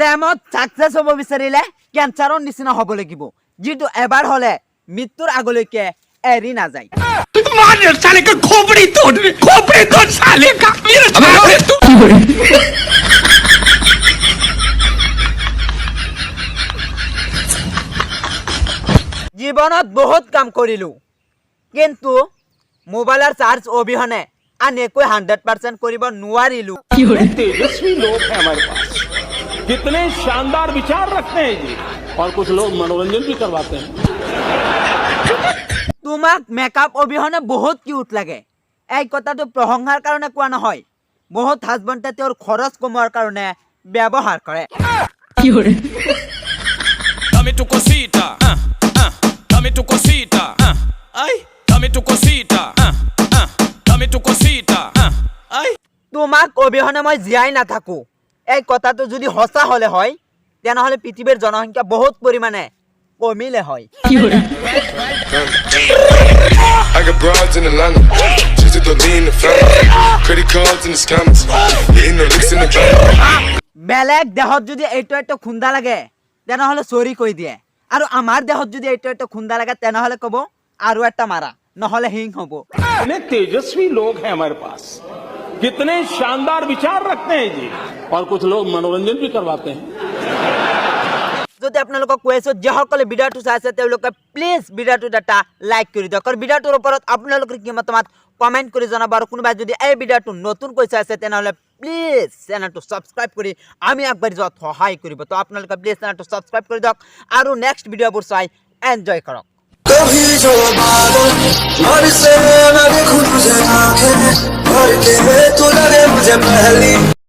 প্ৰেমত সাকসেস হ'ব বিচাৰিলে কেঞ্চাৰৰ নিচিনা হ'ব লাগিব যিটো এবাৰ হলে মৃত্যুৰ আগলৈকে এৰি নাযায় मार साले का खोपड़ी तोड़ साले का জীৱনত বহুত কাম কৰিলো কিন্তু মোবাইলৰ চাৰ্জ অবিহনে আন একো 100% কৰিব নোৱাৰিলো तेजस्वी लोग हैं हमारे पास कितने शानदार विचार रखते हैं जी और कुछ लोग मनोरंजन भी करवाते हैं তোমাক মেকআপ অবিহনে বহুত কিউট লাগে এই কথাটো প্ৰশংসাৰ কাৰণে কোৱা নহয় বহুত হাজবেণ্ডে তেওঁৰ খৰচ কমোৱাৰ কাৰণে ব্যৱহাৰ কৰে dame tu cosita dame tu cosita ay dame tu cosita dame tu cosita ay তোমাক অবিহনে মই জীয়াই নাথাকো এই কথাটো যদি সঁচা হলে হয় তেনেহলে পৃথিৱীৰ জনসংখ্যা বহুত পৰিমাণে কমিলে হয় I got broads in Atlanta, just to lean the family. Credit cards in the scammers, hitting the licks in the bank. বেলেগ দেহত যদি এইটো এইটো খুন্দা লাগে তেনেহলে চৰি কৈ দিয়ে আৰু আমাৰ দেহত যদি এইটো এইটো খুন্দা লাগে তেনেহলে কব আৰু এটা মাৰা নহলে হিং হ'ব कितने तेजस्वी लोग हैं हमारे पास कितने शानदार विचार रखते हैं जी और कुछ लोग मनोरंजन भी करवाते हैं যদি আপোনালোকক কৈ আছো যিসকলে ভিডিঅ'টো চাই আছে তেওঁলোকে প্লিজ ভিডিঅ'টোত এটা লাইক কৰি দিয়ক আৰু ভিডিঅ'টোৰ ওপৰত আপোনালোকৰ কি মতামত কমেন্ট কৰি জনাব আৰু কোনোবাই যদি এই ভিডিঅ'টো নতুনকৈ চাই আছে তেনেহলে প্লিজ চেনেলটো সাবস্ক্ৰাইব কৰি আমি আগবাঢ়ি যোৱাত সহায় কৰিব তো আপোনালোকে প্লিজ চেনেলটো সাবস্ক্ৰাইব কৰি দিয়ক আৰু নেক্সট ভিডিঅ'বোৰ চাই এনজয় কৰক कभी जो बादल और से मैं देखूं तुझे आंखें भर के तू लगे मुझे पहली